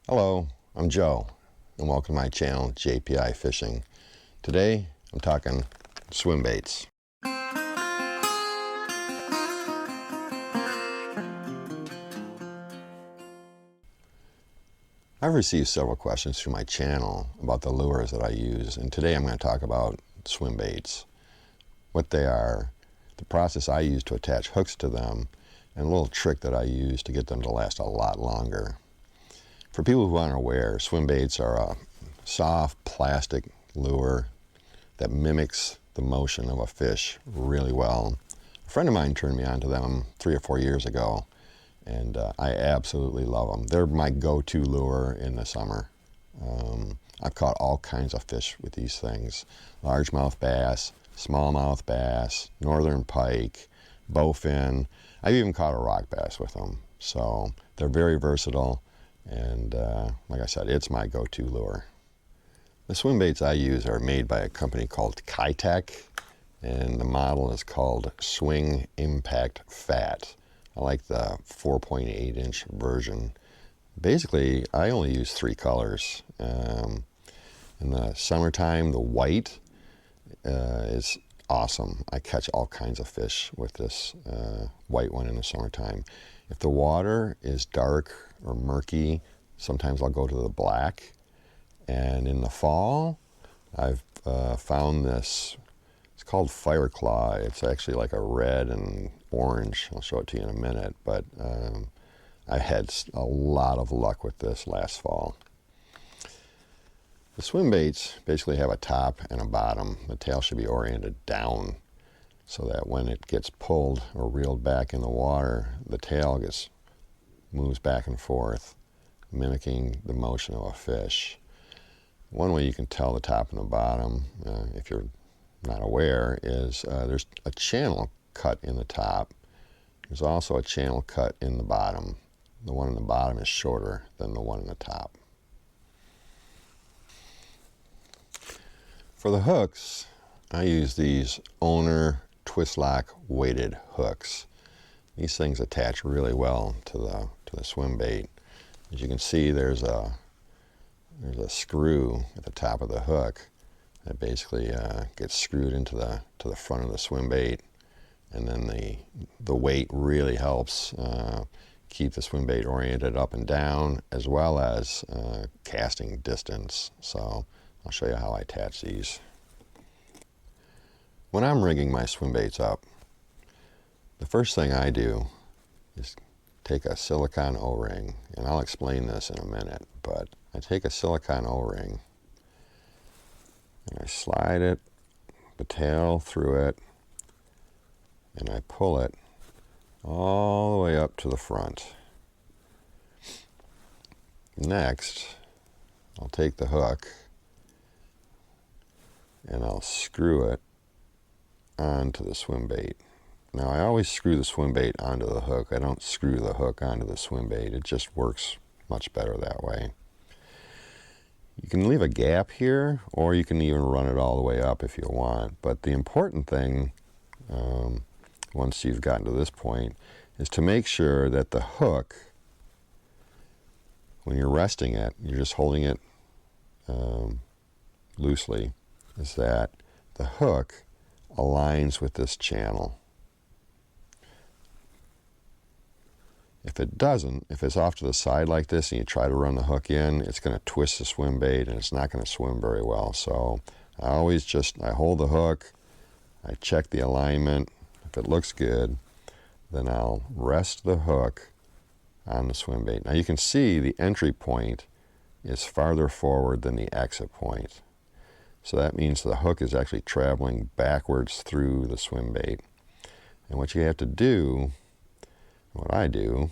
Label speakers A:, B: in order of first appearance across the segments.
A: Hello, I'm Joe, and welcome to my channel, JPI Fishing. Today, I'm talking swim baits. I've received several questions through my channel about the lures that I use, and today I'm going to talk about swim baits, what they are, the process I use to attach hooks to them, and a little trick that I use to get them to last a lot longer. For people who aren't aware, swim baits are a soft plastic lure that mimics the motion of a fish really well. A friend of mine turned me on to them 3 or 4 years ago, and I absolutely love them. They're my go-to lure in the summer. I've caught all kinds of fish with these things. Largemouth bass, smallmouth bass, northern pike, bowfin. I've even caught a rock bass with them. So they're very versatile, and like I said, it's my go-to lure. The swim baits I use are made by a company called Keitech, and the model is called Swing Impact FAT. I like the 4.8-inch version. Basically, I only use 3 colors. In the summertime, the white is awesome. I catch all kinds of fish with this white one in the summertime. If the water is dark or murky, sometimes I'll go to the black. And in the fall, I've found this, it's called Fire Claw. It's actually like a red and orange. I'll show it to you in a minute, but I had a lot of luck with this last fall. The swim baits basically have a top and a bottom. The tail should be oriented down so that when it gets pulled or reeled back in the water, the tail moves back and forth, mimicking the motion of a fish. One way you can tell the top and the bottom, if you're not aware, is there's a channel cut in the top. There's also a channel cut in the bottom. The one in the bottom is shorter than the one in the top. For the hooks, I use these Owner Twistlock weighted hooks. These things attach really well to the swim bait. As you can see, there's a screw at the top of the hook that basically gets screwed into the front of the swim bait, and then the weight really helps keep the swim bait oriented up and down, as well as casting distance. So I'll show you how I attach these. When I'm rigging my swim baits up, the first thing I do is take a Silicone O-Ring, and I'll explain this in a minute, but I take a Silicone O-Ring and I slide it, the tail through it, and I pull it all the way up to the front. Next, I'll take the hook and I'll screw it onto the swim bait. Now, I always screw the swim bait onto the hook. I don't screw the hook onto the swim bait. It just works much better that way. You can leave a gap here, or you can even run it all the way up if you want. But the important thing, once you've gotten to this point, is to make sure that the hook, when you're resting it, you're just holding it loosely, is that the hook aligns with this channel. If it doesn't, if it's off to the side like this and you try to run the hook in, it's going to twist the swim bait and it's not going to swim very well. So I hold the hook, I check the alignment. If it looks good, then I'll rest the hook on the swim bait. Now you can see the entry point is farther forward than the exit point. So that means the hook is actually traveling backwards through the swim bait. And what you have to do, what I do,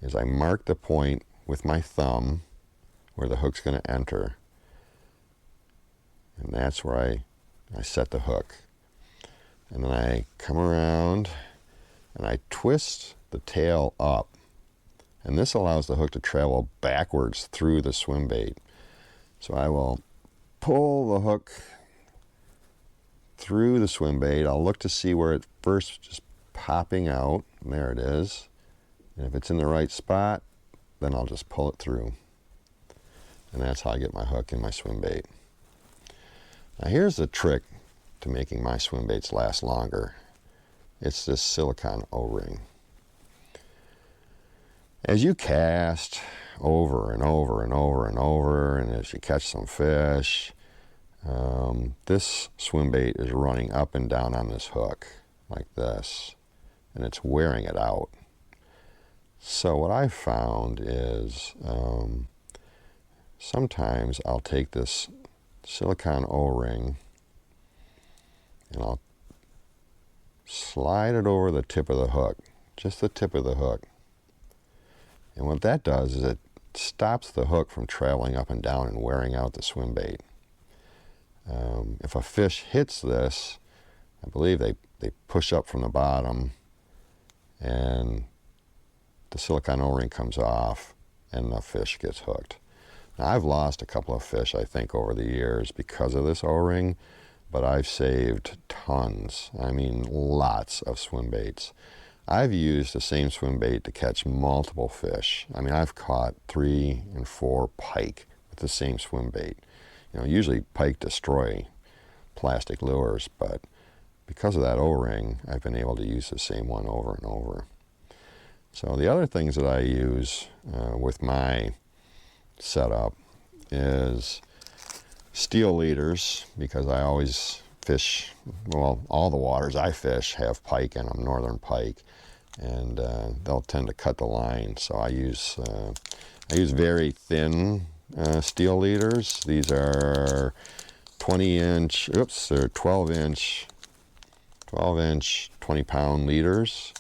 A: is I mark the point with my thumb where the hook's going to enter. And that's where I set the hook. And then I come around and I twist the tail up. And this allows the hook to travel backwards through the swim bait. So I will pull the hook through the swim bait. I'll look to see where it first just popping out. And there it is. And if it's in the right spot, then I'll just pull it through. and that's how I get my hook in my swim bait. Now here's the trick to making my swim baits last longer. It's this Silicone O-Ring. As you cast over and over and over and over, and as you catch some fish, this swim bait is running up and down on this hook like this, and it's wearing it out. So what I found is sometimes I'll take this Silicone O-Ring and I'll slide it over the tip of the hook, just the tip of the hook. And what that does is it stops the hook from traveling up and down and wearing out the swim bait. If a fish hits this, I believe they push up from the bottom and the Silicone O-Ring comes off and the fish gets hooked. Now I've lost a couple of fish, I think, over the years because of this O-Ring, but I've saved tons, I mean lots of swim baits. I've used the same swim bait to catch multiple fish. I mean, I've caught 3 and 4 pike with the same swim bait. You know, usually pike destroy plastic lures, but because of that O-Ring, I've been able to use the same one over and over. So the other things that I use with my setup is steel leaders, because I always fish, well, all the waters I fish have pike in them, northern pike, and they'll tend to cut the line. So I use very thin steel leaders. These are 20-inch, they're 12-inch, 20-pound leaders.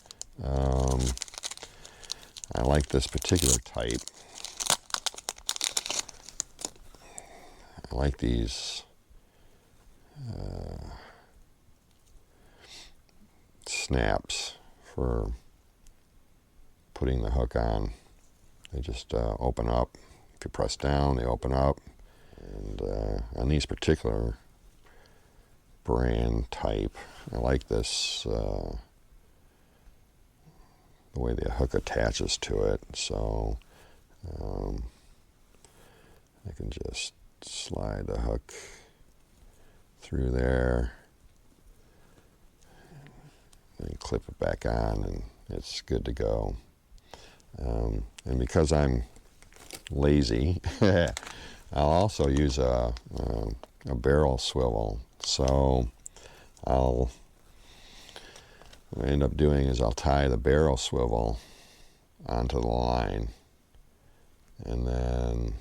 A: I like this particular type. I like these snaps for putting the hook on. They just open up. If you press down, they open up. And on these particular brand type, I like this, the way the hook attaches to it. So I can just slide the hook through there and clip it back on, and it's good to go. And because I'm lazy, I'll also use a barrel swivel. So what I end up doing is I'll tie the barrel swivel onto the line, and then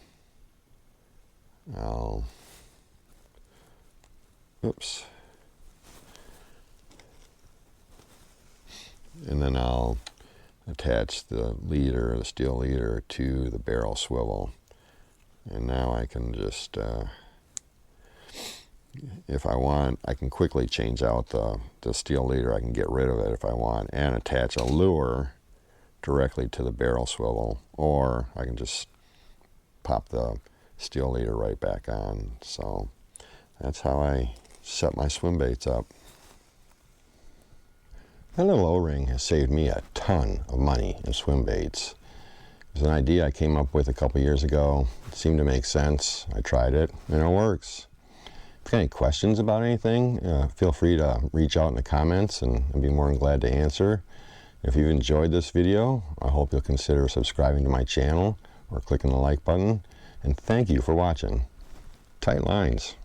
A: I'll, and then I'll attach the leader, the steel leader, to the barrel swivel. And now I can just, if I want, I can quickly change out the steel leader. I can get rid of it if I want, and attach a lure directly to the barrel swivel, or I can just pop the steel leader right back on. So that's how I set my swim baits up. That little O-Ring has saved me a ton of money in swim baits. It was an idea I came up with a couple years ago. It seemed to make sense. I tried it, and it works. If you got any questions about anything, feel free to reach out in the comments, and I'd be more than glad to answer. If you've enjoyed this video, I hope you'll consider subscribing to my channel or clicking the like button. And thank you for watching. Tight lines.